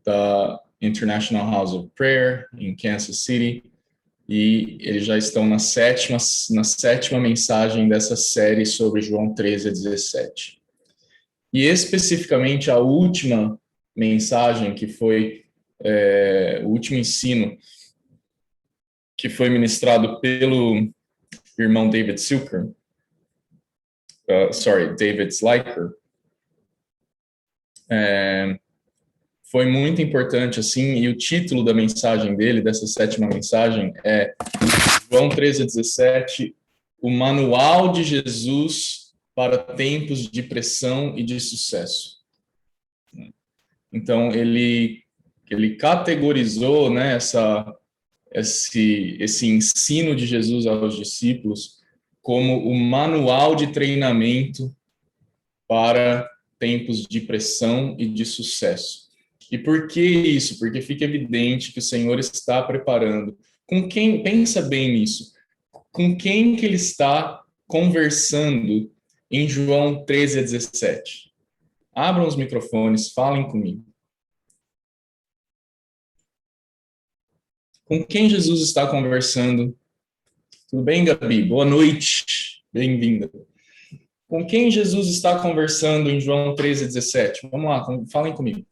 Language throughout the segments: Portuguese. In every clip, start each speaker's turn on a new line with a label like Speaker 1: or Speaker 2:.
Speaker 1: da International House of Prayer, em Kansas City, e eles já estão na sétima mensagem dessa série sobre João 13 a 17. E especificamente a última mensagem, que foi o último ensino, que foi ministrado pelo irmão David Silker, David Sliker, foi muito importante, assim, e o título da mensagem dele, dessa sétima mensagem, é João 13 a 17, o Manual de Jesus para tempos de pressão e de sucesso. Então, ele categorizou, né, esse ensino de Jesus aos discípulos como o manual de treinamento para tempos de pressão e de sucesso. E por que isso? Porque fica evidente que o Senhor está preparando. Com quem, pensa bem nisso, com quem que ele está conversando em João 13 a 17? Abram os microfones, falem comigo. Com quem Jesus está conversando? Tudo bem, Gabi? Boa noite. Bem-vinda. Com quem Jesus está conversando em João 13 a 17? Vamos lá, falem comigo.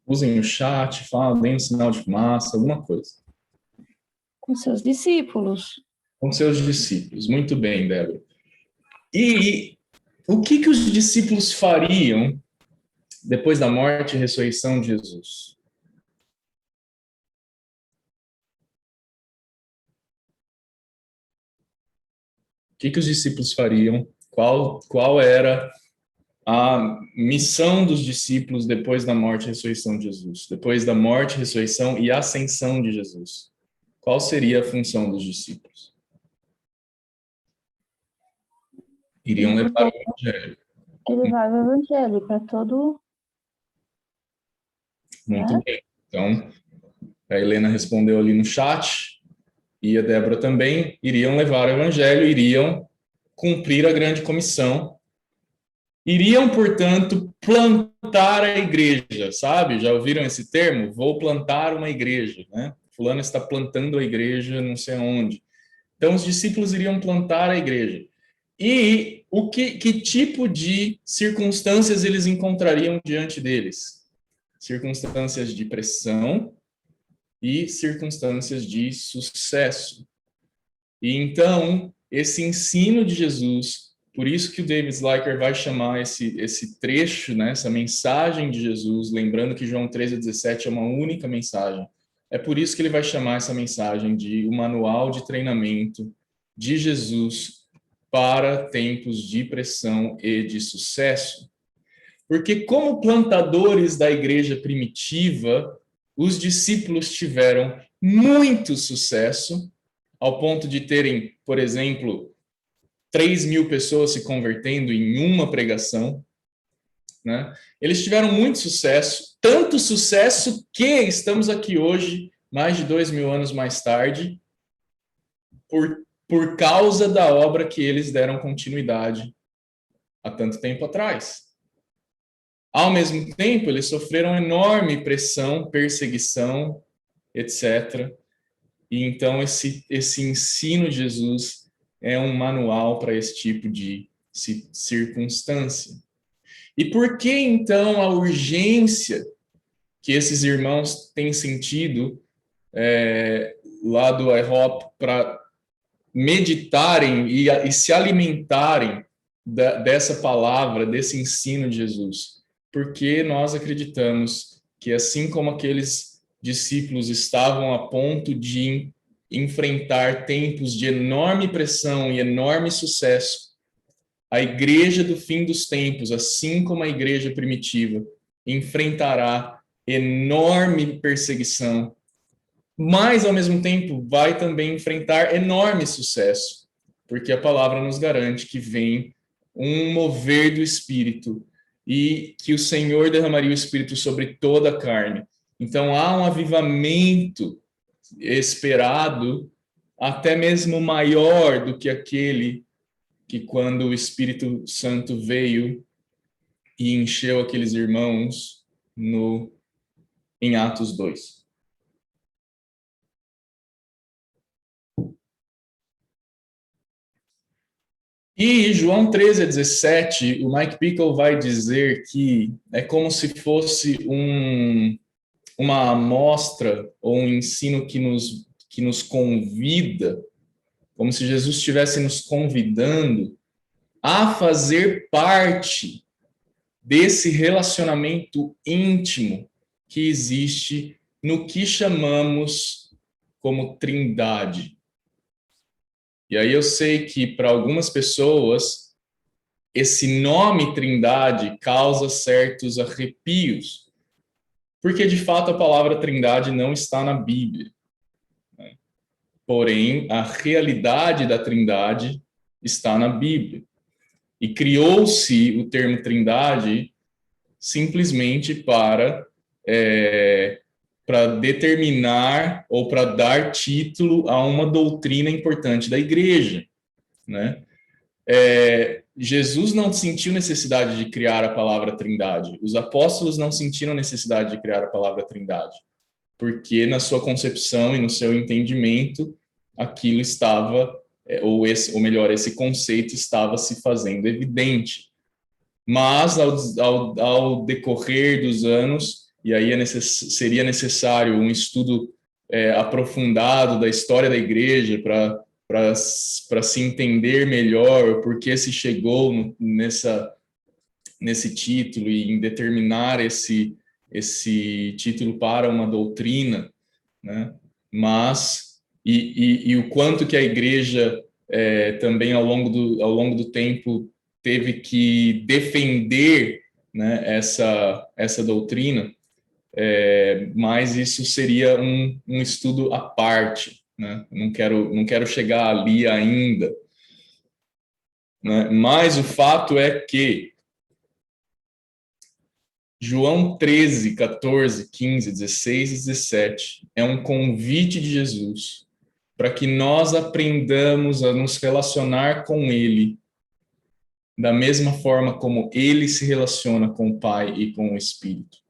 Speaker 1: Usem o chat, deem um sinal de fumaça, alguma coisa.
Speaker 2: Com seus discípulos.
Speaker 1: Com seus discípulos. Muito bem, Débora. E o que os discípulos fariam depois da morte e ressurreição de Jesus? O que os discípulos fariam? Qual era a missão dos discípulos depois da morte e ressurreição de Jesus? Depois da morte, ressurreição e ascensão de Jesus? Qual seria a função dos discípulos? Iriam levar o evangelho.
Speaker 2: Levar o evangelho para todo...
Speaker 1: Muito bem. Então, a Helena respondeu ali no chat, e a Débora também, iriam levar o evangelho, iriam cumprir a grande comissão, iriam, portanto, plantar a igreja, sabe? Já ouviram esse termo? Vou plantar uma igreja, né? Fulano está plantando a igreja não sei onde. Então, os discípulos iriam plantar a igreja. E que tipo de circunstâncias eles encontrariam diante deles? Circunstâncias de pressão e circunstâncias de sucesso. E então, esse ensino de Jesus, por isso que o David Sliker vai chamar esse trecho, né, essa mensagem de Jesus, lembrando que João 13 a 17 é uma única mensagem, é por isso que ele vai chamar essa mensagem de o manual de treinamento de Jesus para tempos de pressão e de sucesso. Porque como plantadores da igreja primitiva, os discípulos tiveram muito sucesso, ao ponto de terem, por exemplo, 3.000 pessoas se convertendo em uma pregação, né? Eles tiveram muito sucesso, tanto sucesso que estamos aqui hoje, mais de 2.000 anos mais tarde, por causa da obra que eles deram continuidade há tanto tempo atrás. Ao mesmo tempo, eles sofreram enorme pressão, perseguição, etc. E então esse ensino de Jesus é um manual para esse tipo de circunstância. E por que então a urgência que esses irmãos têm sentido lá do IHOP para meditarem e se alimentarem dessa palavra, desse ensino de Jesus? Porque nós acreditamos que, assim como aqueles discípulos estavam a ponto de enfrentar tempos de enorme pressão e enorme sucesso, a igreja do fim dos tempos, assim como a igreja primitiva, enfrentará enorme perseguição, mas, ao mesmo tempo, vai também enfrentar enorme sucesso, porque a palavra nos garante que vem um mover do Espírito e que o Senhor derramaria o Espírito sobre toda a carne. Então, há um avivamento esperado até mesmo maior do que aquele que, quando o Espírito Santo veio e encheu aqueles irmãos em Atos 2. E João 13:17, o Mike Bickle vai dizer que é como se fosse uma amostra ou um ensino que nos convida, como se Jesus estivesse nos convidando a fazer parte desse relacionamento íntimo que existe no que chamamos como Trindade. E aí eu sei que para algumas pessoas esse nome Trindade causa certos arrepios, porque de fato a palavra Trindade não está na Bíblia. Porém, a realidade da Trindade está na Bíblia. E criou-se o termo Trindade simplesmente para determinar ou para dar título a uma doutrina importante da igreja, né? Jesus não sentiu necessidade de criar a palavra Trindade. Os apóstolos não sentiram necessidade de criar a palavra Trindade, porque na sua concepção e no seu entendimento, aquilo estava, ou melhor, esse conceito estava se fazendo evidente. Mas, ao decorrer dos anos, e aí seria necessário um estudo aprofundado da história da igreja para se entender melhor por que se chegou nesse título e em determinar esse título para uma doutrina, né? Mas, e o quanto que a igreja também ao longo do tempo teve que defender, né, essa doutrina, mas isso seria um estudo à parte, né? Não quero chegar ali ainda, né? Mas o fato é que João 13, 14, 15, 16 e 17 é um convite de Jesus para que nós aprendamos a nos relacionar com Ele da mesma forma como Ele se relaciona com o Pai e com o Espírito.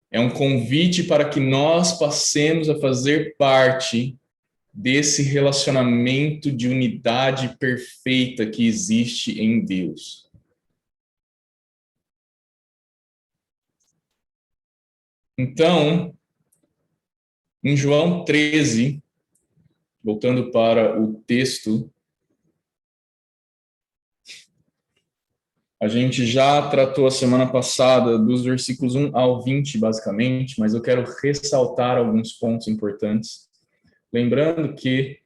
Speaker 1: É um convite para que nós passemos a fazer parte desse relacionamento de unidade perfeita que existe em Deus. Então, em João 13, voltando para o texto, a gente já tratou a semana passada dos versículos 1 ao 20, basicamente, mas eu quero ressaltar alguns pontos importantes. Lembrando que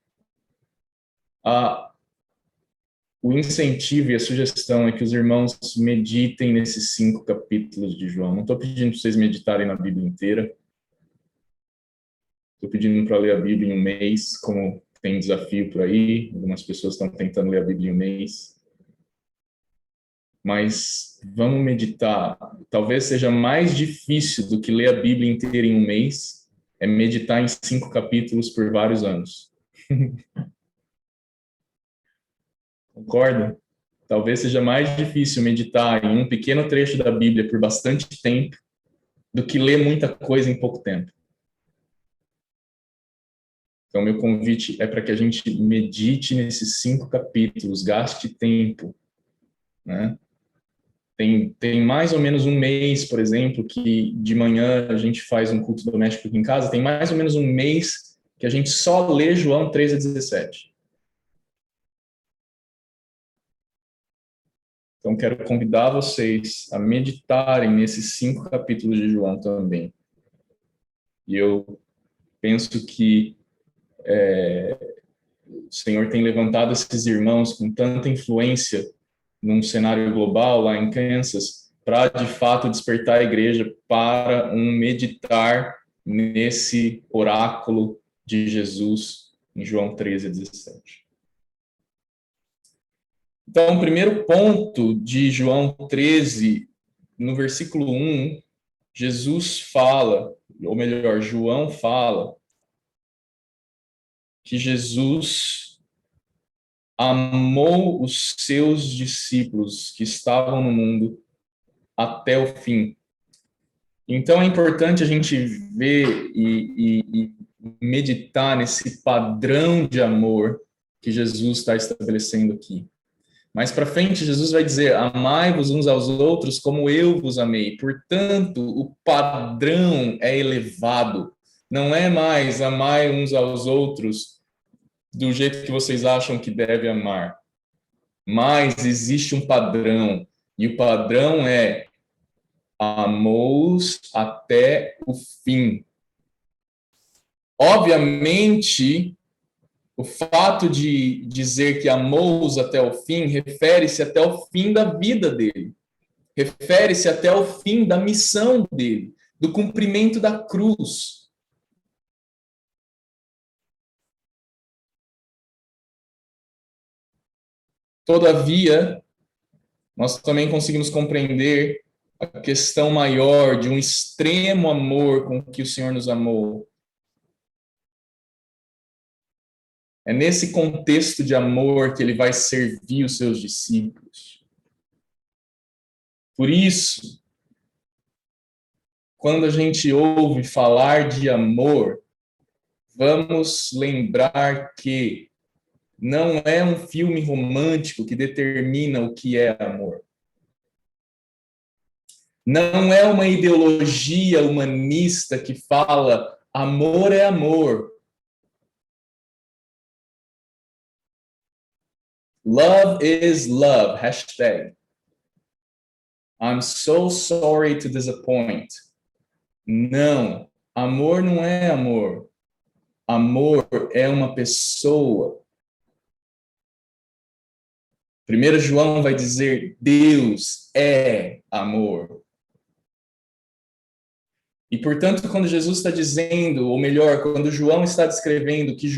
Speaker 1: o incentivo e a sugestão é que os irmãos meditem nesses 5 capítulos de João. Não estou pedindo para vocês meditarem na Bíblia inteira. Estou pedindo para ler a Bíblia em um mês, como tem desafio por aí. Algumas pessoas estão tentando ler a Bíblia em um mês. Mas vamos meditar. Talvez seja mais difícil do que ler a Bíblia inteira em um mês, é meditar em 5 capítulos por vários anos. Concorda? Talvez seja mais difícil meditar em um pequeno trecho da Bíblia por bastante tempo do que ler muita coisa em pouco tempo. Então, meu convite é para que a gente medite nesses 5 capítulos, gaste tempo, né? Tem mais ou menos um mês, por exemplo, que de manhã a gente faz um culto doméstico aqui em casa, tem mais ou menos um mês que a gente só lê João 13 a 17. Então, quero convidar vocês a meditarem nesses 5 capítulos de João também. E eu penso que o Senhor tem levantado esses irmãos com tanta influência num cenário global lá em Kansas, para de fato despertar a igreja para um meditar nesse oráculo de Jesus em João 13 a 17. Então, o primeiro ponto de João 13, no versículo 1, Jesus fala, ou melhor, João fala que Jesus amou os seus discípulos que estavam no mundo até o fim. Então é importante a gente ver e meditar nesse padrão de amor que Jesus está estabelecendo aqui. Mais para frente, Jesus vai dizer: amai-vos uns aos outros como eu vos amei. Portanto, o padrão é elevado. Não é mais amai uns aos outros do jeito que vocês acham que deve amar. Mas existe um padrão. E o padrão é amou-os até o fim. Obviamente, o fato de dizer que amou-os até o fim refere-se até o fim da vida dele. Refere-se até o fim da missão dele, do cumprimento da cruz. Todavia, nós também conseguimos compreender a questão maior de um extremo amor com que o Senhor nos amou. É nesse contexto de amor que ele vai servir os seus discípulos. Por isso, quando a gente ouve falar de amor, vamos lembrar que não é um filme romântico que determina o que é amor. Não é uma ideologia humanista que fala amor é amor. Love is love. Hashtag. I'm so sorry to disappoint. Não. Amor não é amor. Amor é uma pessoa. 1 João vai dizer: Deus é amor. E, portanto, quando Jesus está dizendo, ou melhor, quando João está descrevendo que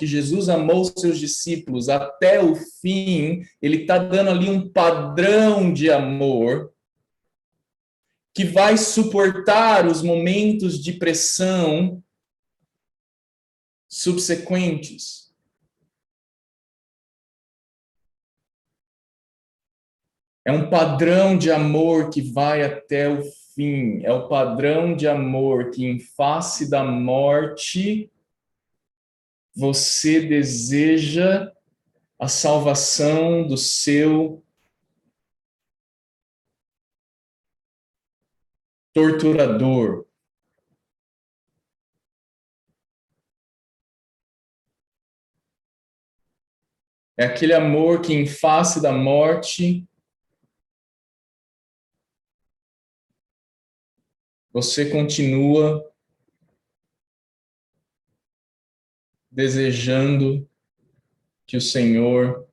Speaker 1: Jesus amou seus discípulos até o fim, ele está dando ali um padrão de amor que vai suportar os momentos de pressão subsequentes. É um padrão de amor que vai até o fim. É o padrão de amor que, em face da morte, você deseja a salvação do seu torturador. É aquele amor que, em face da morte, você continua desejando que o Senhor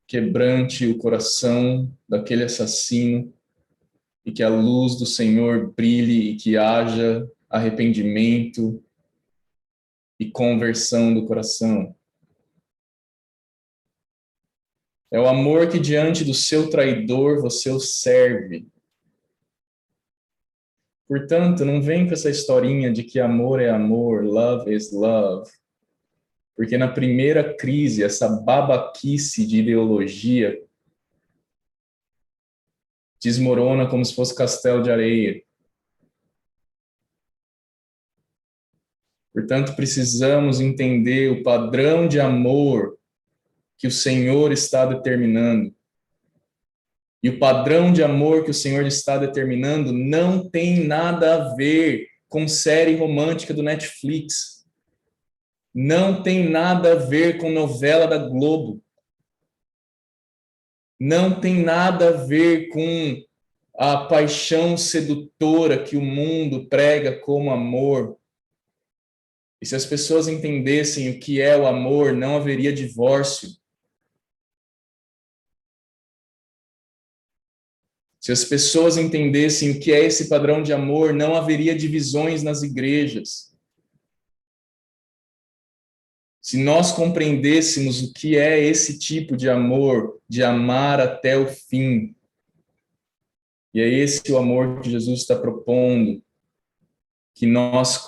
Speaker 1: quebrante o coração daquele assassino e que a luz do Senhor brilhe e que haja arrependimento e conversão do coração. É o amor que diante do seu traidor você o serve. Portanto, não vem com essa historinha de que amor é amor, love is love. Porque na primeira crise, essa babaquice de ideologia desmorona como se fosse castelo de areia. Portanto, precisamos entender o padrão de amor que o Senhor está determinando. E o padrão de amor que o Senhor está determinando não tem nada a ver com série romântica do Netflix. Não tem nada a ver com novela da Globo. Não tem nada a ver com a paixão sedutora que o mundo prega como amor. E se as pessoas entendessem o que é o amor, não haveria divórcio. Se as pessoas entendessem o que é esse padrão de amor, não haveria divisões nas igrejas. Se nós compreendêssemos o que é esse tipo de amor, de amar até o fim, e é esse o amor que Jesus está propondo, que nós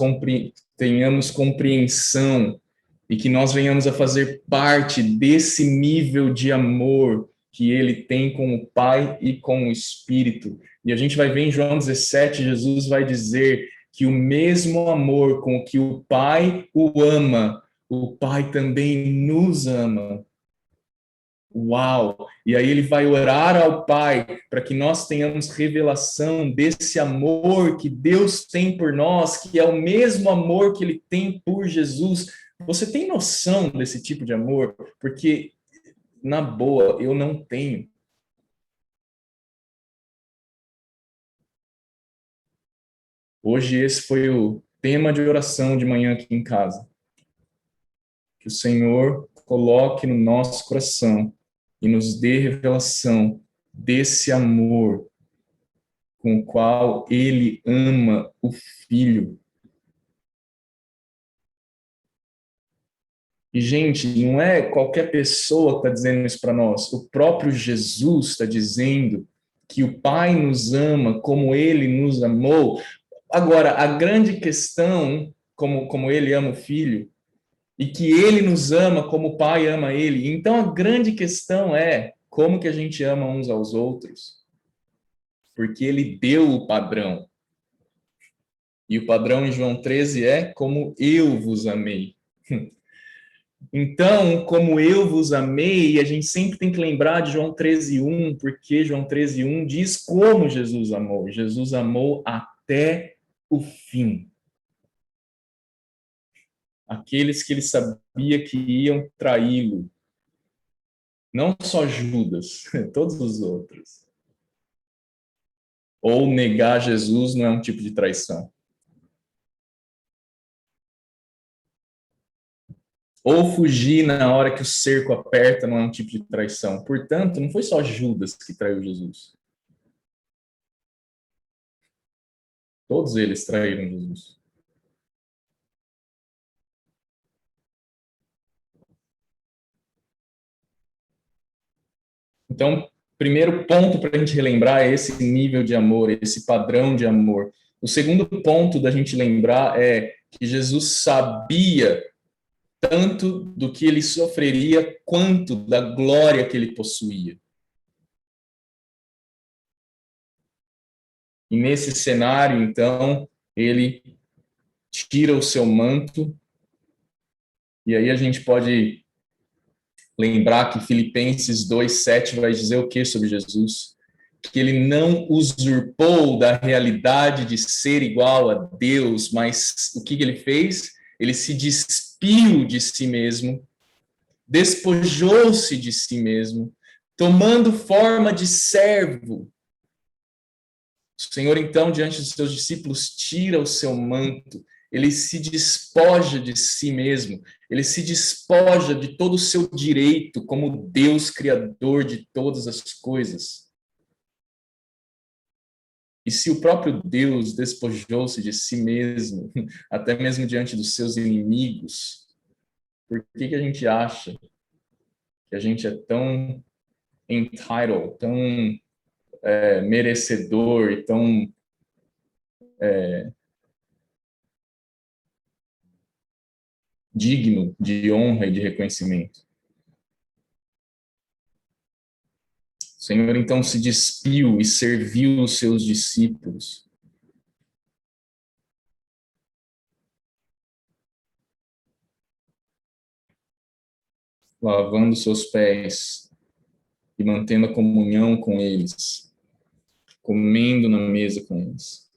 Speaker 1: tenhamos compreensão e que nós venhamos a fazer parte desse nível de amor que ele tem com o Pai e com o Espírito. E a gente vai ver em João 17, Jesus vai dizer que o mesmo amor com que o Pai o ama, o Pai também nos ama. Uau! E aí ele vai orar ao Pai para que nós tenhamos revelação desse amor que Deus tem por nós, que é o mesmo amor que ele tem por Jesus. Você tem noção desse tipo de amor? Porque, na boa, eu não tenho. Hoje esse foi o tema de oração de manhã aqui em casa. Que o Senhor coloque no nosso coração e nos dê revelação desse amor com o qual ele ama o Filho. E, gente, não é qualquer pessoa que está dizendo isso para nós. O próprio Jesus está dizendo que o Pai nos ama como ele nos amou. Agora, a grande questão, como ele ama o Filho, e que ele nos ama como o Pai ama ele. Então, a grande questão é como que a gente ama uns aos outros. Porque ele deu o padrão. E o padrão em João 13 é como eu vos amei. Então, como eu vos amei, a gente sempre tem que lembrar de João 13:1, porque João 13:1 diz como Jesus amou. Jesus amou até o fim. Aqueles que ele sabia que iam traí-lo. Não só Judas, todos os outros. Ou negar Jesus não é um tipo de traição. Ou fugir na hora que o cerco aperta não é um tipo de traição. Portanto, não foi só Judas que traiu Jesus. Todos eles traíram Jesus. Então, primeiro ponto para a gente relembrar é esse nível de amor, esse padrão de amor. O segundo ponto da gente lembrar é que Jesus sabia tanto do que ele sofreria quanto da glória que ele possuía. E nesse cenário, então, ele tira o seu manto, e aí a gente pode lembrar que Filipenses 2:7 vai dizer o que sobre Jesus? Que ele não usurpou da realidade de ser igual a Deus, mas o que ele fez? Ele se despiu de si mesmo, despojou-se de si mesmo, tomando forma de servo. O Senhor, então, diante dos seus discípulos, tira o seu manto, ele se despoja de si mesmo, ele se despoja de todo o seu direito como Deus criador de todas as coisas. E se o próprio Deus despojou-se de si mesmo, até mesmo diante dos seus inimigos, por que a gente acha que a gente é tão entitled, tão merecedor e tão digno de honra e de reconhecimento? O Senhor então se despiu e serviu os seus discípulos. Lavando seus pés e mantendo a comunhão com eles, comendo na mesa com eles.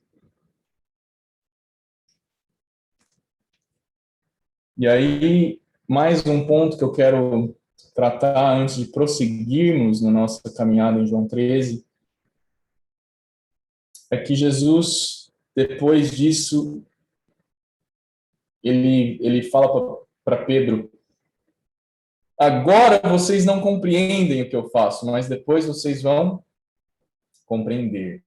Speaker 1: E aí, mais um ponto que eu quero tratar antes de prosseguirmos na nossa caminhada em João 13, é que Jesus, depois disso, ele fala para Pedro: agora vocês não compreendem o que eu faço, mas depois vocês vão compreender.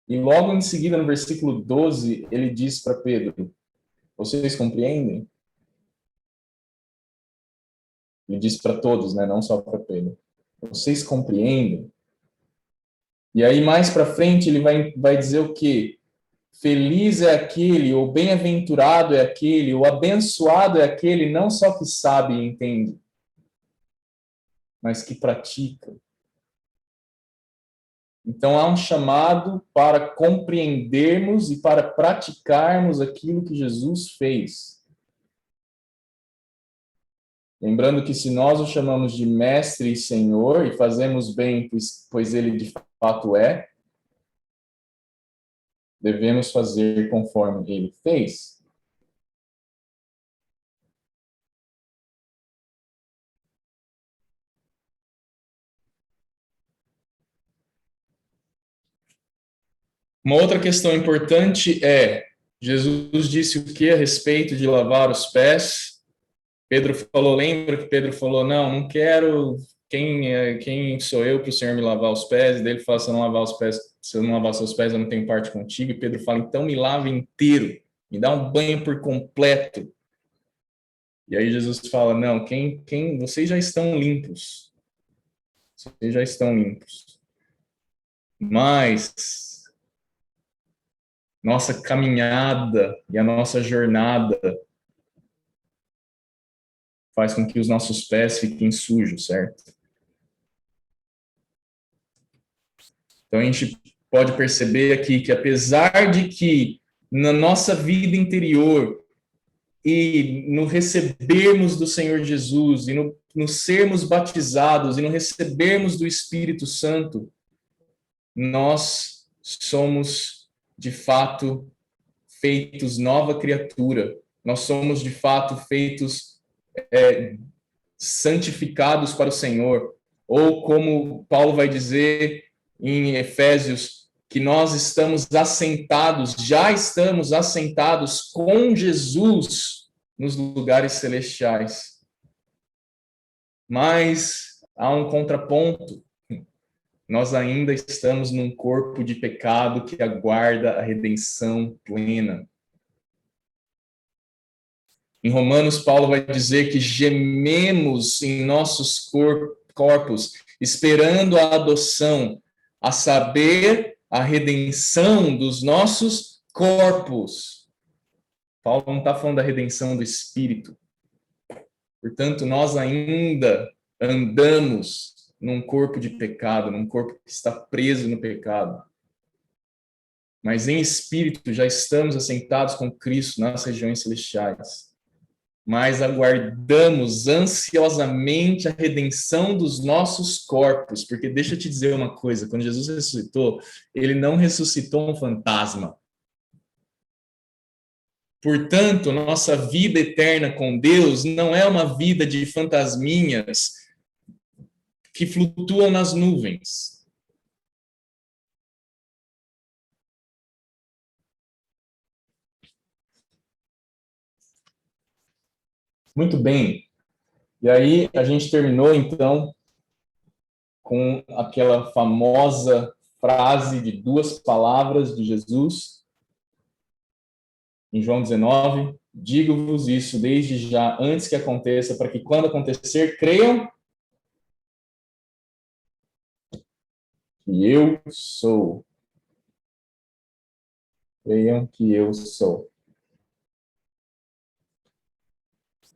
Speaker 1: E logo em seguida, no versículo 12, ele diz para Pedro: vocês compreendem? Ele diz para todos, né? Não só para Pedro. Vocês compreendem? E aí, mais para frente, ele vai dizer o quê? feliz é aquele, ou bem-aventurado é aquele, ou abençoado é aquele, não só que sabe e entende, mas que pratica. Então há um chamado para compreendermos e para praticarmos aquilo que Jesus fez. Lembrando que se nós o chamamos de mestre e senhor e fazemos bem, pois ele de fato é, devemos fazer conforme ele fez. Uma outra questão importante é, Jesus disse o que a respeito de lavar os pés? Pedro falou, lembra que Pedro falou, não quero, quem sou eu para o Senhor me lavar os pés? E daí ele fala, se eu não lavar os pés, se eu não lavar seus pés, eu não tenho parte contigo. E Pedro fala, então me lave inteiro, me dá um banho por completo. E aí Jesus fala, não, vocês já estão limpos. Vocês já estão limpos. Mas nossa caminhada e a nossa jornada faz com que os nossos pés fiquem sujos, certo? Então a gente pode perceber aqui que apesar de que na nossa vida interior e no recebermos do Senhor Jesus e no sermos batizados e no recebermos do Espírito Santo, nós somos de fato feitos nova criatura. Nós somos de fato feitos santificados para o Senhor. Ou como Paulo vai dizer em Efésios, que nós estamos assentados, já estamos assentados com Jesus nos lugares celestiais. Mas há um contraponto. Nós ainda estamos num corpo de pecado que aguarda a redenção plena. Em Romanos, Paulo vai dizer que gememos em nossos corpos, esperando a adoção, a saber, a redenção dos nossos corpos. Paulo não está falando da redenção do espírito. Portanto, nós ainda andamos num corpo de pecado, num corpo que está preso no pecado. Mas em espírito já estamos assentados com Cristo nas regiões celestiais. Mas aguardamos ansiosamente a redenção dos nossos corpos, porque deixa eu te dizer uma coisa, quando Jesus ressuscitou, ele não ressuscitou um fantasma. Portanto, nossa vida eterna com Deus não é uma vida de fantasminhas que flutuam nas nuvens. Muito bem. E aí a gente terminou, então, com aquela famosa frase de 2 palavras de Jesus, em João 19, digo-vos isso desde já, antes que aconteça, para que quando acontecer, creiam que eu sou. Creiam que eu sou.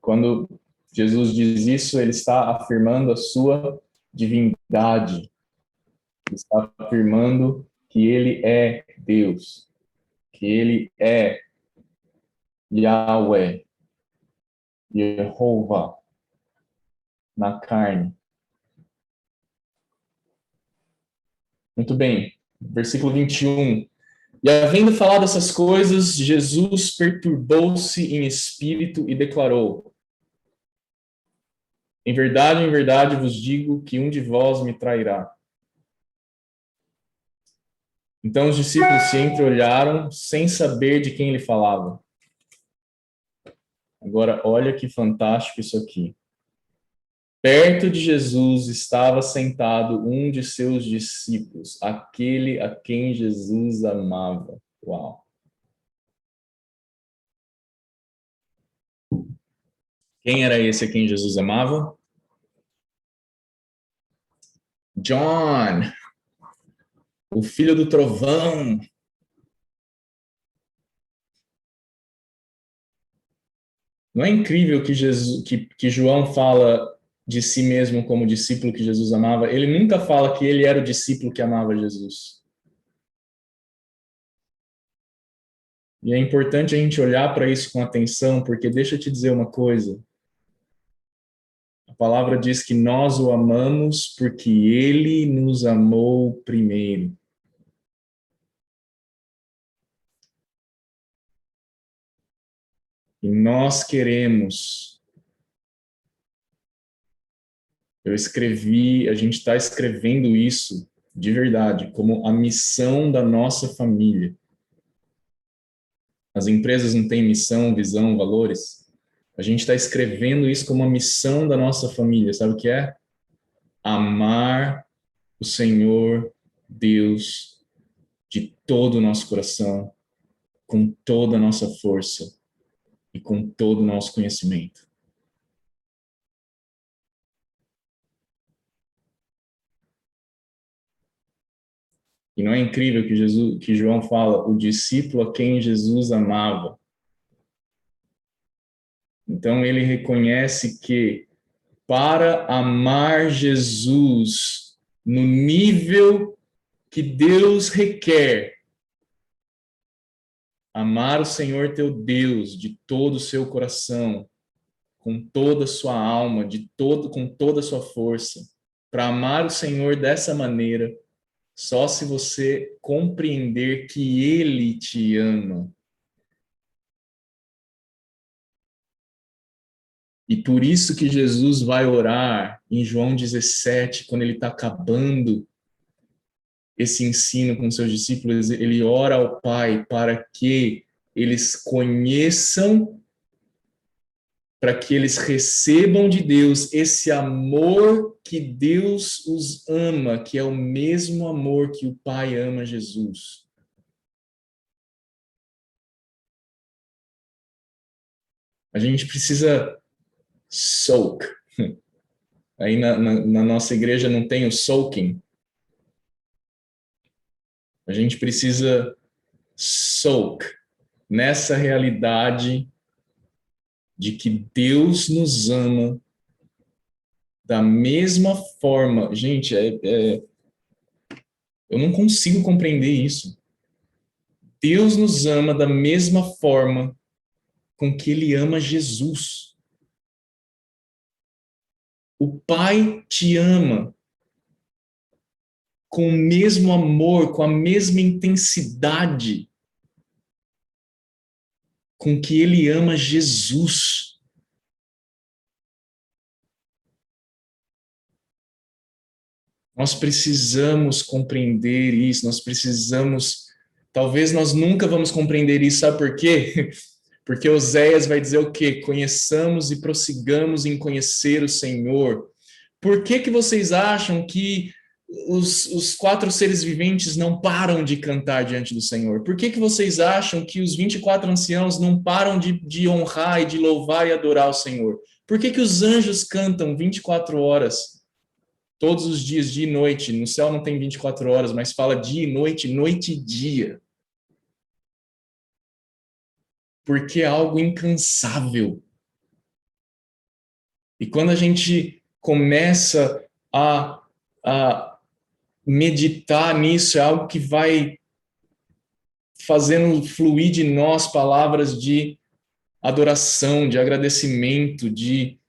Speaker 1: Quando Jesus diz isso, ele está afirmando a sua divindade. Ele está afirmando que ele é Deus, que ele é Yahweh, Jeová, na carne. Muito bem. Versículo 21. E havendo falado essas coisas, Jesus perturbou-se em espírito e declarou: em verdade vos digo que um de vós me trairá. Então os discípulos se entreolharam sem saber de quem ele falava. Agora, olha que fantástico isso aqui. Perto de Jesus estava sentado um de seus discípulos, aquele a quem Jesus amava. Uau! Quem era esse a quem Jesus amava? John, o filho do trovão. Não é incrível que Jesus, que João fala de si mesmo como discípulo que Jesus amava? Ele nunca fala que ele era o discípulo que amava Jesus. E é importante a gente olhar para isso com atenção, porque deixa eu te dizer uma coisa. A palavra diz que nós o amamos porque ele nos amou primeiro. E nós queremos. A gente está escrevendo isso de verdade, como a missão da nossa família. As empresas não têm missão, visão, valores. A gente está escrevendo isso como a missão da nossa família. Sabe o que é? Amar o Senhor Deus de todo o nosso coração, com toda a nossa força e com todo o nosso conhecimento. E não é incrível que João fala, o discípulo a quem Jesus amava. Então ele reconhece que para amar Jesus no nível que Deus requer, amar o Senhor teu Deus de todo o seu coração, com toda a sua alma, com toda a sua força, para amar o Senhor dessa maneira, só se você compreender que Ele te ama. E por isso que Jesus vai orar em João 17, quando ele está acabando esse ensino com seus discípulos, ele ora ao Pai para que eles conheçam, para que eles recebam de Deus esse amor que Deus os ama, que é o mesmo amor que o Pai ama Jesus. A gente precisa soak. Aí na nossa igreja não tem o soaking. A gente precisa soak nessa realidade de que Deus nos ama da mesma forma. Gente, eu não consigo compreender isso. Deus nos ama da mesma forma com que Ele ama Jesus. O Pai te ama com o mesmo amor, com a mesma intensidade com que Ele ama Jesus. Nós precisamos compreender isso, talvez nós nunca vamos compreender isso, sabe por quê? Porque Oséias vai dizer o quê? Conheçamos e prossigamos em conhecer o Senhor. Por que vocês acham que os quatro seres viventes não param de cantar diante do Senhor? Por que vocês acham que os 24 anciãos não param de honrar e de louvar e adorar o Senhor? Por que os anjos cantam 24 horas, todos os dias, dia e noite? No céu não tem 24 horas, mas fala dia e noite, noite e dia. Porque é algo incansável. E quando a gente começa a meditar nisso, é algo que vai fazendo fluir de nós palavras de adoração, de agradecimento, de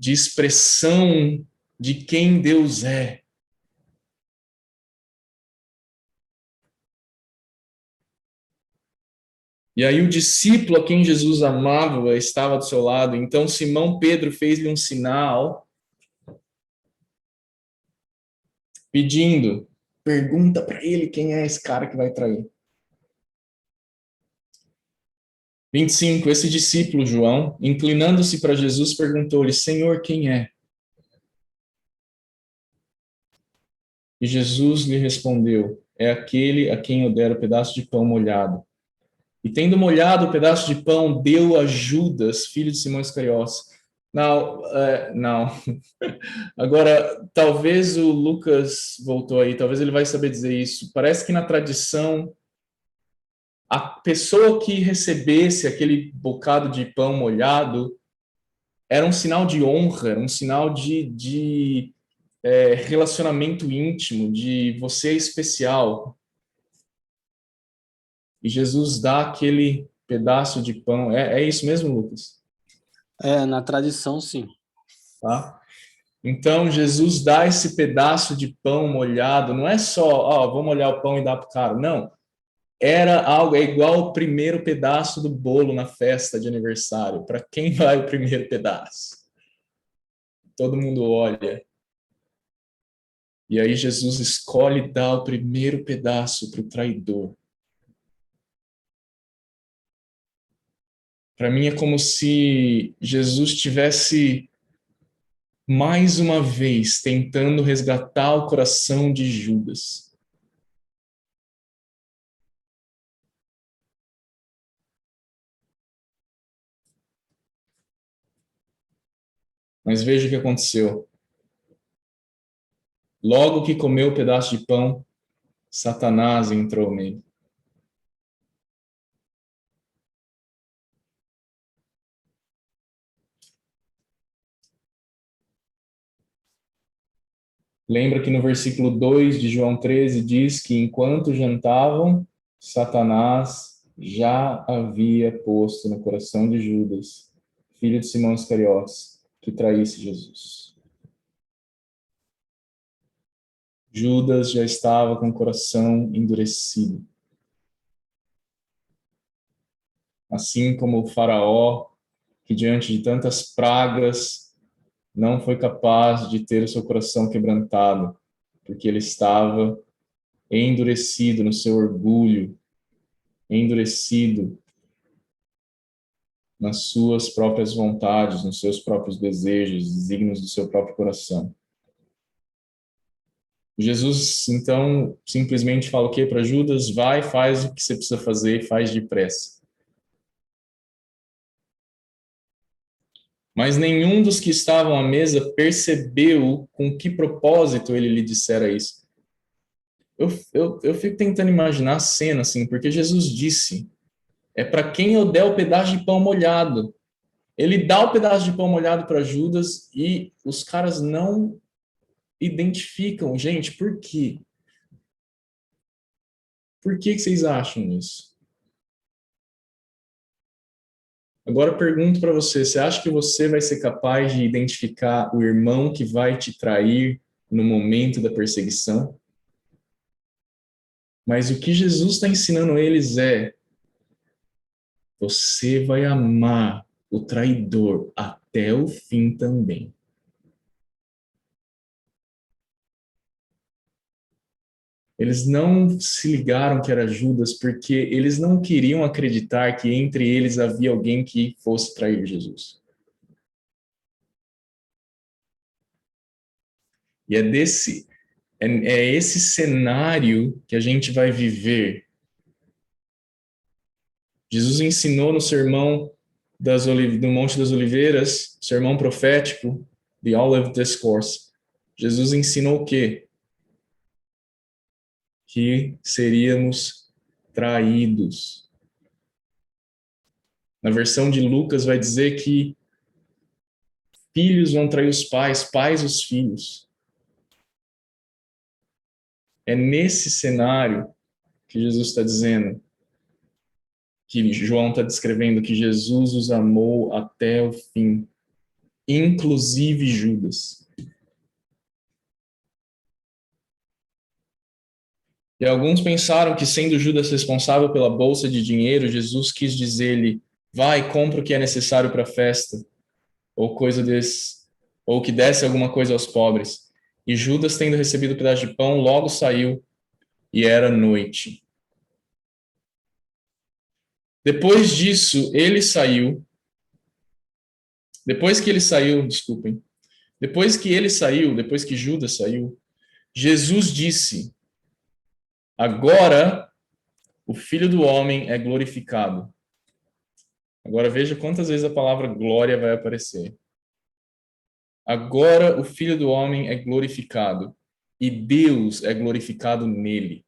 Speaker 1: expressão de quem Deus é. E aí o discípulo a quem Jesus amava estava do seu lado, então Simão Pedro fez-lhe um sinal, pedindo, pergunta para ele quem é esse cara que vai trair. 25, esse discípulo, João, inclinando-se para Jesus, perguntou-lhe, Senhor, quem é? E Jesus lhe respondeu, é aquele a quem eu der o pedaço de pão molhado. E tendo molhado o pedaço de pão, deu a Judas, filho de Simão Iscariotes. Não. Agora, talvez o Lucas voltou aí, talvez ele vai saber dizer isso. Parece que na tradição A pessoa que recebesse aquele bocado de pão molhado era um sinal de honra, era um sinal de relacionamento íntimo, de você é especial. E Jesus dá aquele pedaço de pão. É isso mesmo, Lucas?
Speaker 3: Na tradição, sim.
Speaker 1: Tá? Então, Jesus dá esse pedaço de pão molhado, não é só, vou molhar o pão e dar para o cara. Não. Era algo, é igual o primeiro pedaço do bolo na festa de aniversário. Para quem vai o primeiro pedaço? Todo mundo olha. E aí Jesus escolhe dar o primeiro pedaço para o traidor. Para mim é como se Jesus tivesse mais uma vez tentando resgatar o coração de Judas. Mas veja o que aconteceu. Logo que comeu o pedaço de pão, Satanás entrou nele. Lembra que no versículo 2 de João 13 diz que enquanto jantavam, Satanás já havia posto no coração de Judas, filho de Simão Iscariotes, que traísse Jesus. Judas já estava com o coração endurecido. Assim como o faraó, que diante de tantas pragas não foi capaz de ter o seu coração quebrantado, porque ele estava endurecido no seu orgulho, endurecido nas suas próprias vontades, nos seus próprios desejos, desígnios do seu próprio coração. Jesus, então, simplesmente fala o quê para Judas? Vai, faz o que você precisa fazer e faz depressa. Mas nenhum dos que estavam à mesa percebeu com que propósito ele lhe dissera isso. Eu fico tentando imaginar a cena, assim, porque Jesus disse, é para quem eu der o pedaço de pão molhado. Ele dá o pedaço de pão molhado para Judas e os caras não identificam. Gente, por quê? Por que vocês acham isso? Agora eu pergunto para você, você acha que você vai ser capaz de identificar o irmão que vai te trair no momento da perseguição? Mas o que Jesus está ensinando eles é: você vai amar o traidor até o fim também. Eles não se ligaram que era Judas porque eles não queriam acreditar que entre eles havia alguém que fosse trair Jesus. E é esse cenário que a gente vai viver. Jesus ensinou no sermão do Monte das Oliveiras, sermão profético, The Olivet Discourse. Jesus ensinou o quê? Que seríamos traídos. Na versão de Lucas vai dizer que filhos vão trair os pais, pais os filhos. É nesse cenário que Jesus está dizendo, que João está descrevendo que Jesus os amou até o fim, inclusive Judas. E alguns pensaram que, sendo Judas responsável pela bolsa de dinheiro, Jesus quis dizer-lhe: vai, compra o que é necessário para a festa, ou coisa desse, ou que desse alguma coisa aos pobres. E Judas, tendo recebido o pedaço de pão, logo saiu, e era noite. Depois disso, ele saiu. Depois que ele saiu, desculpem. Depois que ele saiu, depois que Judas saiu, Jesus disse: agora o Filho do Homem é glorificado. Agora veja quantas vezes a palavra glória vai aparecer. Agora o Filho do Homem é glorificado e Deus é glorificado nele.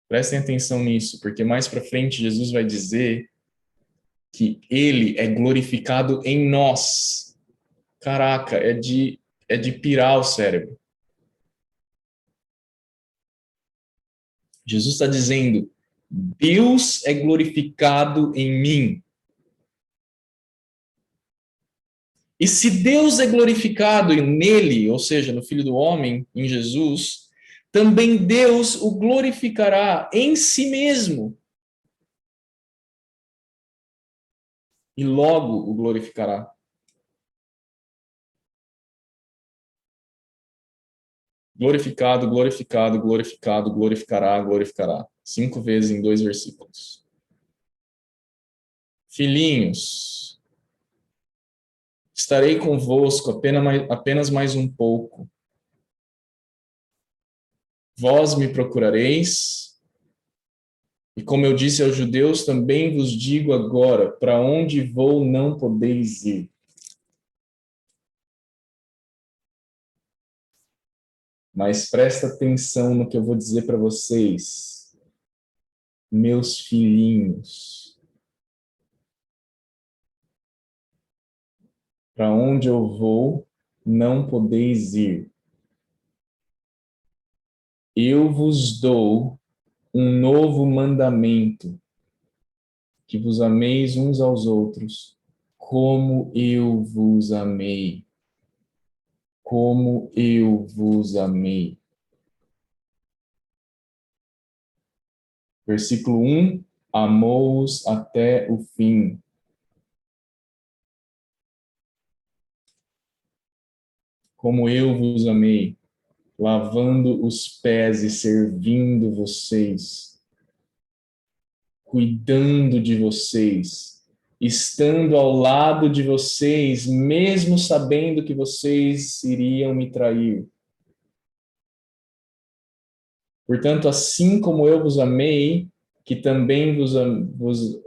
Speaker 1: Prestem atenção nisso, porque mais para frente Jesus vai dizer que ele é glorificado em nós. Caraca, é de pirar o cérebro. Jesus está dizendo, Deus é glorificado em mim. E se Deus é glorificado nele, ou seja, no Filho do Homem, em Jesus, também Deus o glorificará em si mesmo. E logo o glorificará. Glorificado, glorificado, glorificado, glorificará, glorificará. 5 vezes em 2 versículos. Filhinhos, estarei convosco apenas mais um pouco. Vós me procurareis, e como eu disse aos judeus, também vos digo agora, para onde vou não podeis ir. Mas presta atenção no que eu vou dizer para vocês, meus filhinhos. Para onde eu vou, não podeis ir. Eu vos dou um novo mandamento, que vos ameis uns aos outros, como eu vos amei. Como eu vos amei. Versículo 1, amou-os até o fim. Como eu vos amei, lavando os pés e servindo vocês, cuidando de vocês, estando ao lado de vocês, mesmo sabendo que vocês iriam me trair. Portanto, assim como eu vos amei, que também vos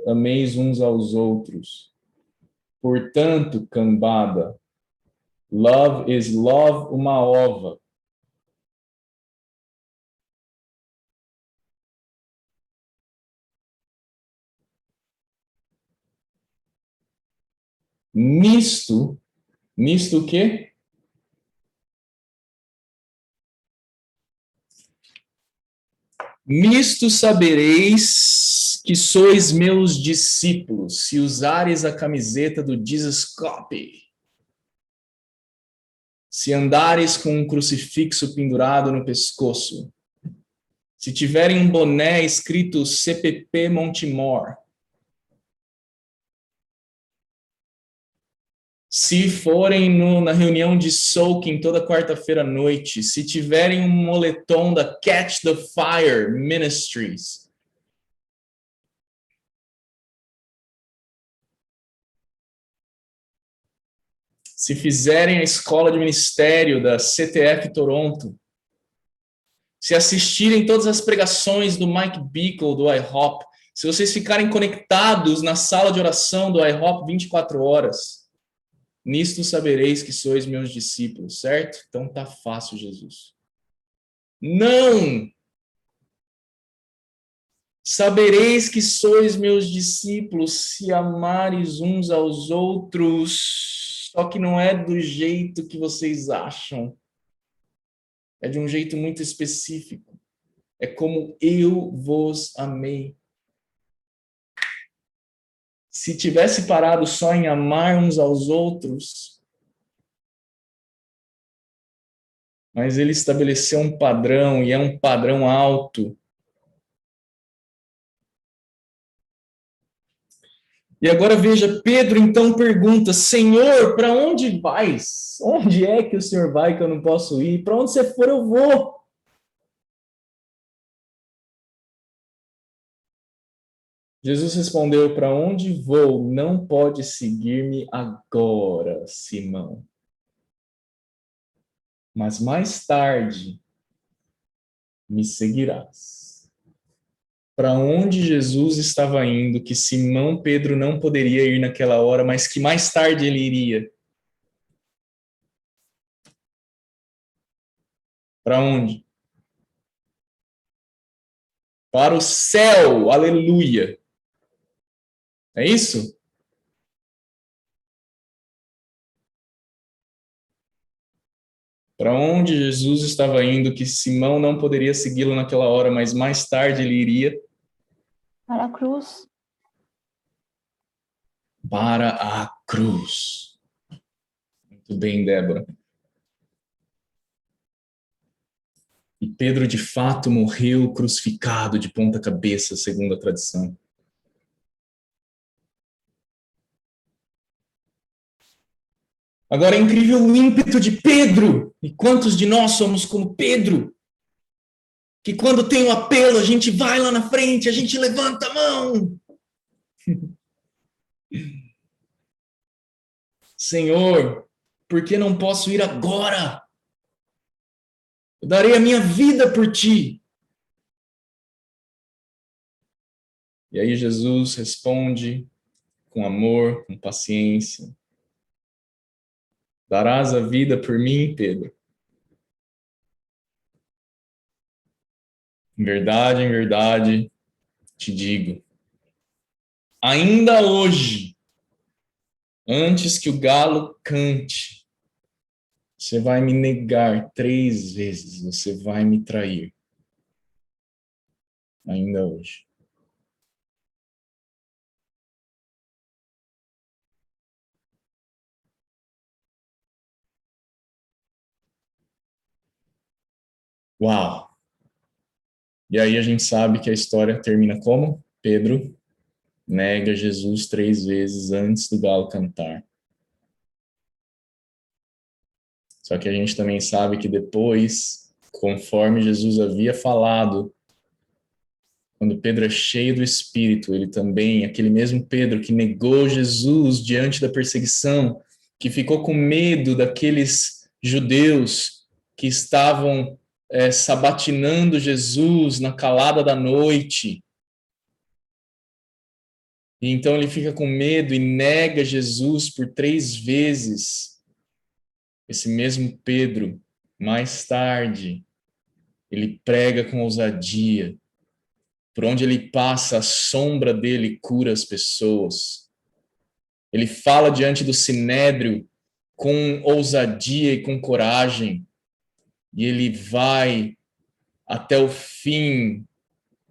Speaker 1: ameis uns aos outros. Portanto, cambada, love is love uma ova. Nisto o quê? Nisto sabereis que sois meus discípulos, se usares a camiseta do Jesus Copy. Se andares com um crucifixo pendurado no pescoço. Se tiverem um boné escrito CPP Montemor. Se forem na reunião de soaking toda quarta-feira à noite, se tiverem um moletom da Catch the Fire Ministries, se fizerem a escola de ministério da CTF Toronto, se assistirem todas as pregações do Mike Bickle, do IHOP, se vocês ficarem conectados na sala de oração do IHOP 24 horas, nisto sabereis que sois meus discípulos, certo? Então tá fácil, Jesus. Não! Sabereis que sois meus discípulos se amares uns aos outros, só que não é do jeito que vocês acham. É de um jeito muito específico. É como eu vos amei. Se tivesse parado só em amar uns aos outros, mas ele estabeleceu um padrão, e é um padrão alto. E agora veja, Pedro então pergunta, Senhor, para onde vais? Onde é que o Senhor vai que eu não posso ir? Para onde você for, eu vou. Jesus respondeu, para onde vou, não pode seguir-me agora, Simão. Mas mais tarde me seguirás. Para onde Jesus estava indo, que Simão Pedro não poderia ir naquela hora, mas que mais tarde ele iria. Para onde? para o céu, aleluia. É isso? Para onde Jesus estava indo, que Simão não poderia segui-lo naquela hora, mas mais tarde ele iria?
Speaker 2: Para a cruz.
Speaker 1: Para a cruz. Muito bem, Débora. E Pedro, de fato, morreu crucificado de ponta cabeça, segundo a tradição. Agora é incrível o ímpeto de Pedro. E quantos de nós somos como Pedro? Que quando tem um apelo, a gente vai lá na frente, a gente levanta a mão. Senhor, por que não posso ir agora? Eu darei a minha vida por ti. E aí Jesus responde com amor, com paciência. Darás a vida por mim, Pedro? Em verdade, te digo. Ainda hoje, antes que o galo cante, você vai me negar 3 vezes, você vai me trair. Ainda hoje. Uau! E aí a gente sabe que a história termina como? Pedro nega Jesus 3 vezes antes do galo cantar. Só que a gente também sabe que depois, conforme Jesus havia falado, quando Pedro é cheio do Espírito, ele também, aquele mesmo Pedro que negou Jesus diante da perseguição, que ficou com medo daqueles judeus que estavam sabatinando Jesus na calada da noite. E então ele fica com medo e nega Jesus por 3 vezes. Esse mesmo Pedro, mais tarde, ele prega com ousadia. Por onde ele passa, a sombra dele cura as pessoas. Ele fala diante do sinédrio com ousadia e com coragem. E ele vai até o fim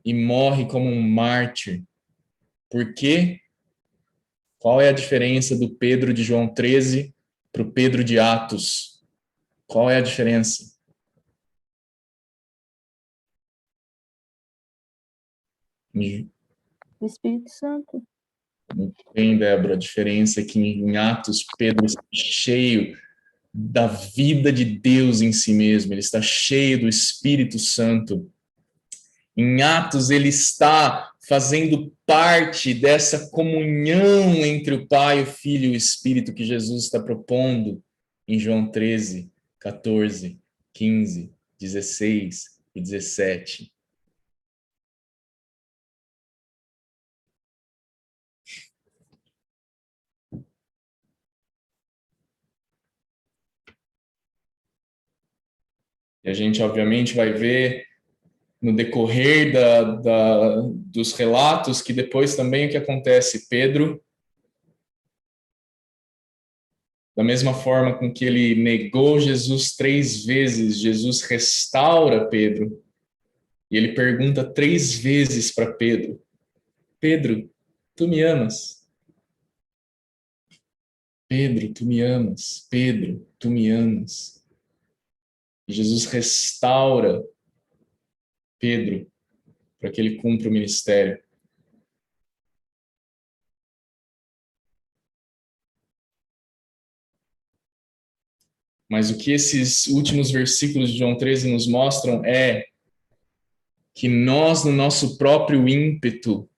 Speaker 1: e morre como um mártir. Por quê? Qual é a diferença do Pedro de João 13 para o Pedro de Atos? Qual é a diferença?
Speaker 2: O Espírito Santo.
Speaker 1: Muito bem, Débora. A diferença é que em Atos, Pedro está cheio da vida de Deus em si mesmo, ele está cheio do Espírito Santo. Em Atos, ele está fazendo parte dessa comunhão entre o Pai, o Filho e o Espírito que Jesus está propondo em João 13, 14, 15, 16 e 17. E a gente, obviamente, vai ver no decorrer dos relatos que depois também o que acontece, Pedro, da mesma forma com que ele negou Jesus 3 vezes, Jesus restaura Pedro e ele pergunta 3 vezes para Pedro: Pedro, tu me amas? Pedro, tu me amas? Pedro, tu me amas? E Jesus restaura Pedro para que ele cumpra o ministério. Mas o que esses últimos versículos de João 13 nos mostram é que nós, no nosso próprio ímpeto,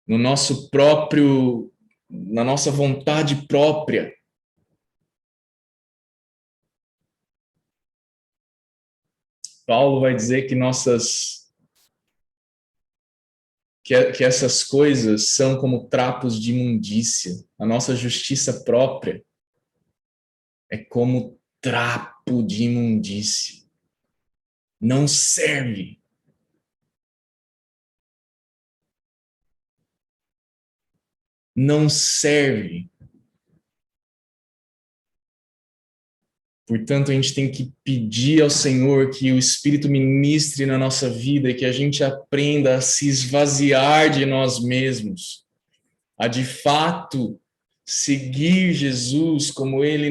Speaker 1: no nosso próprio, na nossa vontade própria, Paulo vai dizer que que essas coisas são como trapos de imundícia. A nossa justiça própria é como trapo de imundícia. Não serve. não serve. Portanto, a gente tem que pedir ao Senhor que o Espírito ministre na nossa vida e que a gente aprenda a se esvaziar de nós mesmos, a de fato seguir Jesus como Ele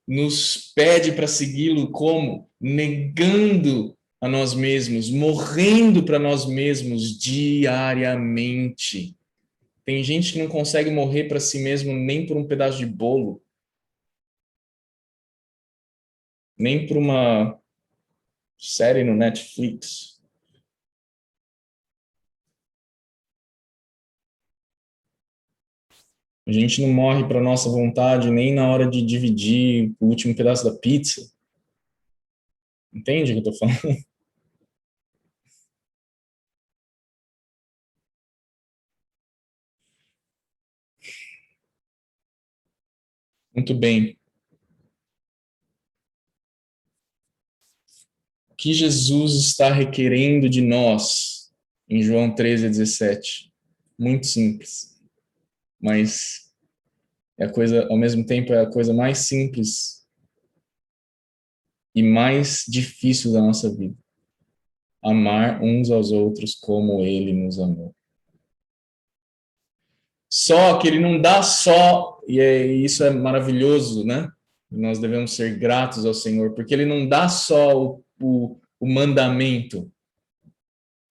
Speaker 1: nos pede para segui-lo, como negando a nós mesmos, morrendo para nós mesmos diariamente. Tem gente que não consegue morrer para si mesmo nem por um pedaço de bolo, nem por uma série no Netflix. A gente não morre para nossa vontade nem na hora de dividir o último pedaço da pizza. Entende o que eu estou falando? Muito bem. O que Jesus está requerendo de nós em João 13:17? Muito simples, mas é a coisa, ao mesmo tempo, é a coisa mais simples e mais difícil da nossa vida. Amar uns aos outros como Ele nos amou. Só que Ele não dá só, e isso é maravilhoso, né? Nós devemos ser gratos ao Senhor, porque Ele não dá só o mandamento.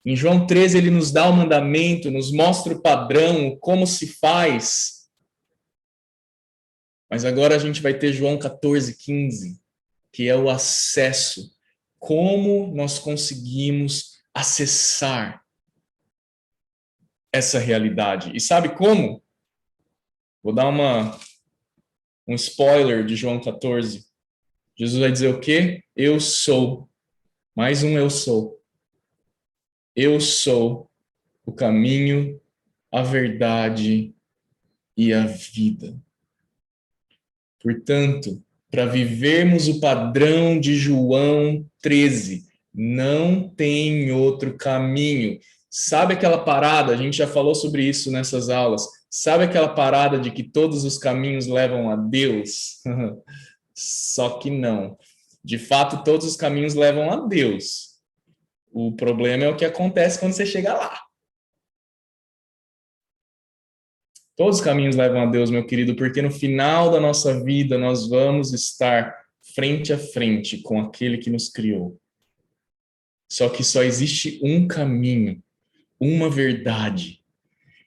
Speaker 1: Em João 13, Ele nos dá o mandamento, nos mostra o padrão, como se faz. Mas agora a gente vai ter João 14:15, que é o acesso. Como nós conseguimos acessar essa realidade? E sabe como? Vou dar um spoiler de João 14. Jesus vai dizer o quê? Eu sou. Mais um eu sou. Eu sou o caminho, a verdade e a vida. Portanto, para vivermos o padrão de João 13, não tem outro caminho. Sabe aquela parada? A gente já falou sobre isso nessas aulas. Sabe aquela parada de que todos os caminhos levam a Deus? Só que não. De fato, todos os caminhos levam a Deus. O problema é o que acontece quando você chega lá. Todos os caminhos levam a Deus, meu querido, porque no final da nossa vida nós vamos estar frente a frente com aquele que nos criou. Só que só existe um caminho, uma verdade.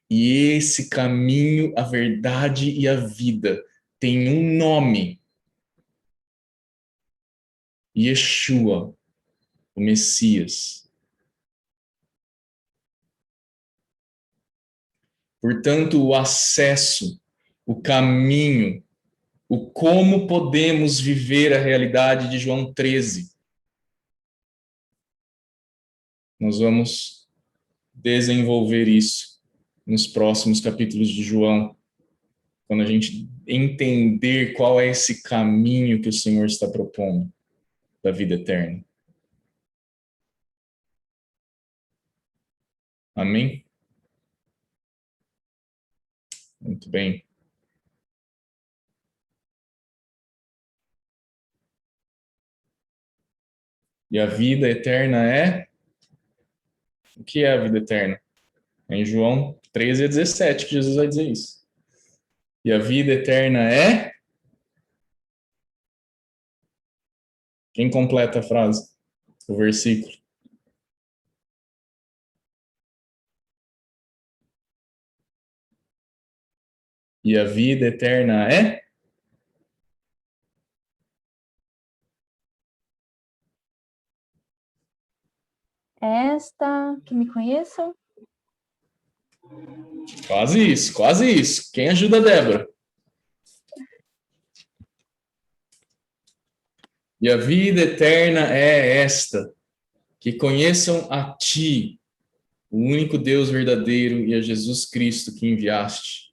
Speaker 1: E esse caminho, a verdade e a vida tem um nome: Yeshua, o Messias. Portanto, o acesso, o caminho, o como podemos viver a realidade de João 13. Nós vamos desenvolver isso nos próximos capítulos de João, quando a gente entender qual é esse caminho que o Senhor está propondo da vida eterna. Amém? Muito bem. E a vida eterna é? O que é a vida eterna? É em João 13:17 que Jesus vai dizer isso. E a vida eterna é? Quem completa a frase? O versículo. E a vida eterna é?
Speaker 2: Esta, que me conheçam.
Speaker 1: Quase isso, quase isso. Quem ajuda a Débora? E a vida eterna é esta: que conheçam a Ti, o único Deus verdadeiro, e a Jesus Cristo que enviaste.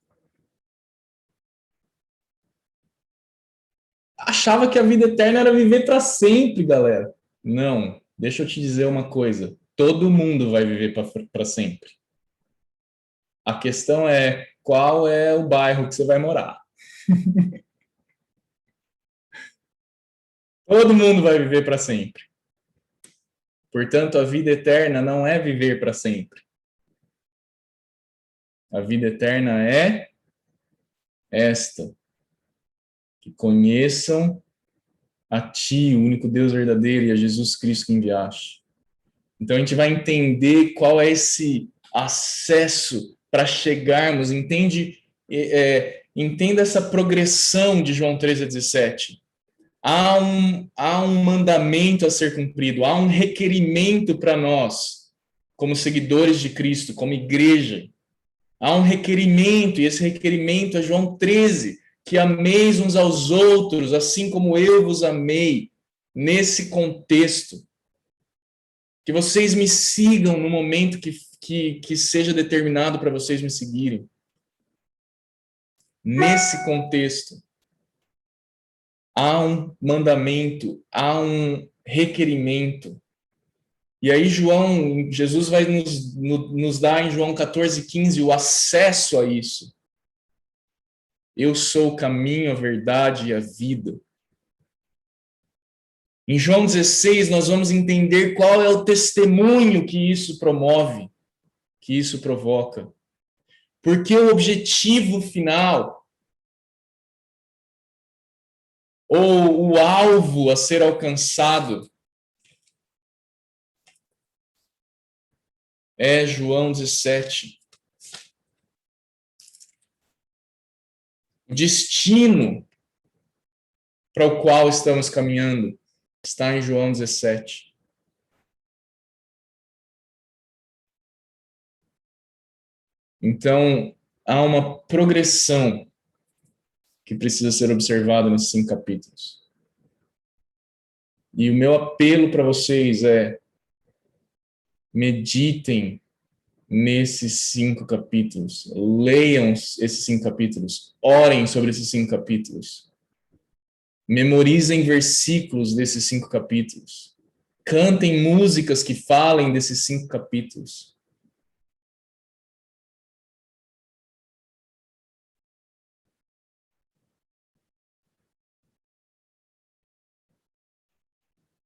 Speaker 1: Achava que a vida eterna era viver para sempre, galera. Não, deixa eu te dizer uma coisa: todo mundo vai viver para sempre. A questão é qual é o bairro que você vai morar. Todo mundo vai viver para sempre. Portanto, a vida eterna não é viver para sempre. A vida eterna é esta: que conheçam a Ti, o único Deus verdadeiro, e a Jesus Cristo que enviaste. Então a gente vai entender qual é esse acesso para chegarmos, entenda essa progressão de João 13:17. Há um mandamento a ser cumprido, há um requerimento para nós, como seguidores de Cristo, como igreja. Há um requerimento, e esse requerimento é João 13, que ameis uns aos outros, assim como eu vos amei, nesse contexto. Que vocês me sigam no momento que seja determinado para vocês me seguirem. Nesse contexto, há um mandamento, há um requerimento. E aí Jesus vai nos dar em João 14:15 o acesso a isso. Eu sou o caminho, a verdade e a vida. Em João 16, nós vamos entender qual é o testemunho que isso promove, que isso provoca. Porque o objetivo final, ou o alvo a ser alcançado, é João 17. O destino para o qual estamos caminhando está em João 17. Então, há uma progressão que precisa ser observada nesses 5 capítulos. E o meu apelo para vocês é: meditem nesses 5 capítulos, leiam esses 5 capítulos, orem sobre esses 5 capítulos, memorizem versículos desses 5 capítulos, cantem músicas que falem desses 5 capítulos.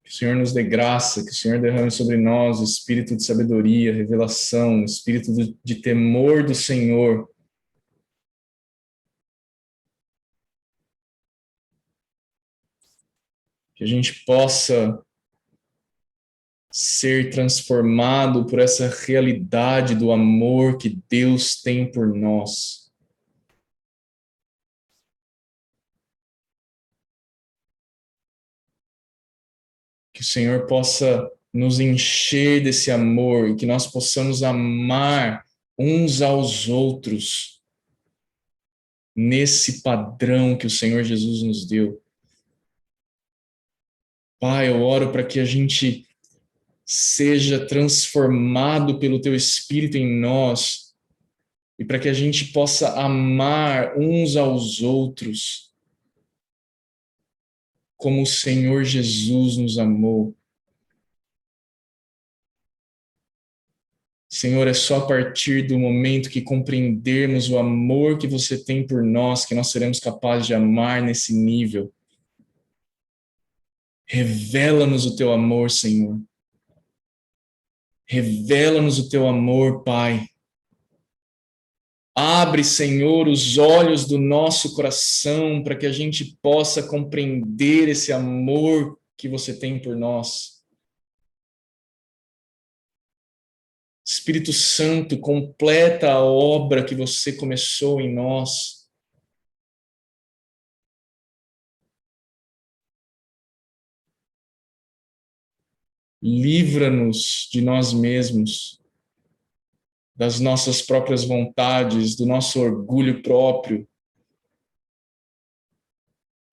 Speaker 1: Que o Senhor nos dê graça, que o Senhor derrame sobre nós o espírito de sabedoria, revelação, o espírito de temor do Senhor. Que a gente possa ser transformado por essa realidade do amor que Deus tem por nós. Que o Senhor possa nos encher desse amor e que nós possamos amar uns aos outros nesse padrão que o Senhor Jesus nos deu. Pai, eu oro para que a gente seja transformado pelo Teu Espírito em nós e para que a gente possa amar uns aos outros como o Senhor Jesus nos amou. Senhor, é só a partir do momento que compreendermos o amor que você tem por nós que nós seremos capazes de amar nesse nível. Revela-nos o teu amor, Senhor. Revela-nos o teu amor, Pai. Abre, Senhor, os olhos do nosso coração para que a gente possa compreender esse amor que você tem por nós. Espírito Santo, completa a obra que você começou em nós. Livra-nos de nós mesmos, das nossas próprias vontades, do nosso orgulho próprio.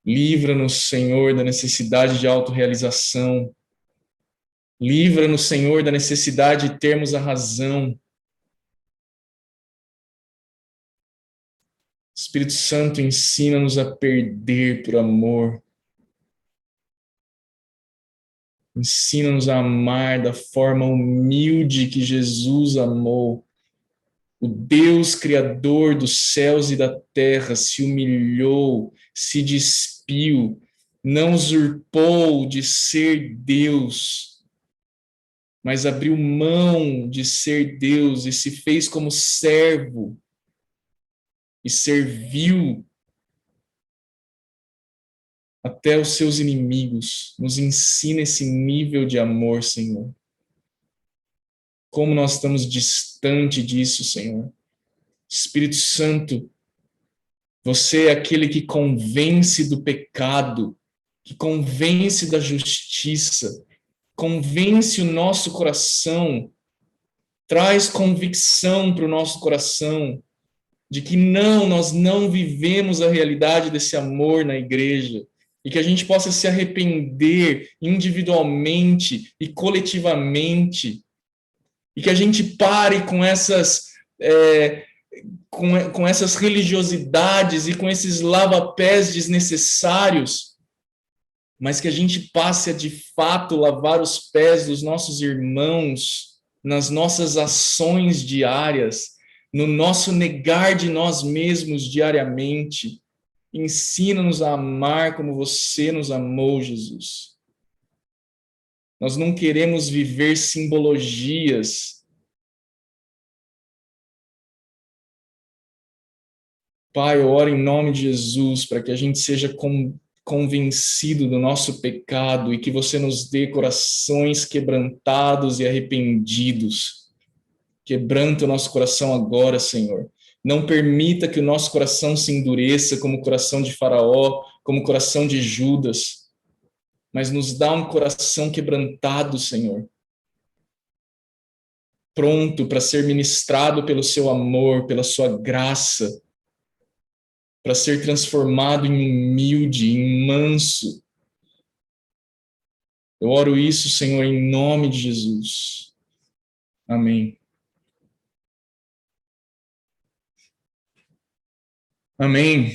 Speaker 1: Livra-nos, Senhor, da necessidade de autorrealização. Livra-nos, Senhor, da necessidade de termos a razão. Espírito Santo, ensina-nos a perder por amor. Ensina-nos a amar da forma humilde que Jesus amou, O Deus criador dos céus e da terra se humilhou, se despiu, não usurpou de ser Deus, mas abriu mão de ser Deus e se fez como servo e serviu até os seus inimigos. Nos ensina esse nível de amor, Senhor. Como nós estamos distante disso, Senhor. Espírito Santo, você é aquele que convence do pecado, que convence da justiça, convence o nosso coração, traz convicção para o nosso coração de que nós não vivemos a realidade desse amor na igreja, e que a gente possa se arrepender individualmente e coletivamente, e que a gente pare com essas com essas religiosidades e com esses lava-pés desnecessários, mas que a gente passe a de fato lavar os pés dos nossos irmãos nas nossas ações diárias, no nosso negar de nós mesmos diariamente. Ensina-nos a amar como você nos amou, Jesus. Nós não queremos viver simbologias. Pai, eu oro em nome de Jesus para que a gente seja convencido do nosso pecado e que você nos dê corações quebrantados e arrependidos. Quebranta o nosso coração agora, Senhor. Não permita que o nosso coração se endureça como o coração de Faraó, como o coração de Judas, mas nos dá um coração quebrantado, Senhor, pronto para ser ministrado pelo seu amor, pela sua graça, para ser transformado em humilde, em manso. Eu oro isso, Senhor, em nome de Jesus. Amém. Amém.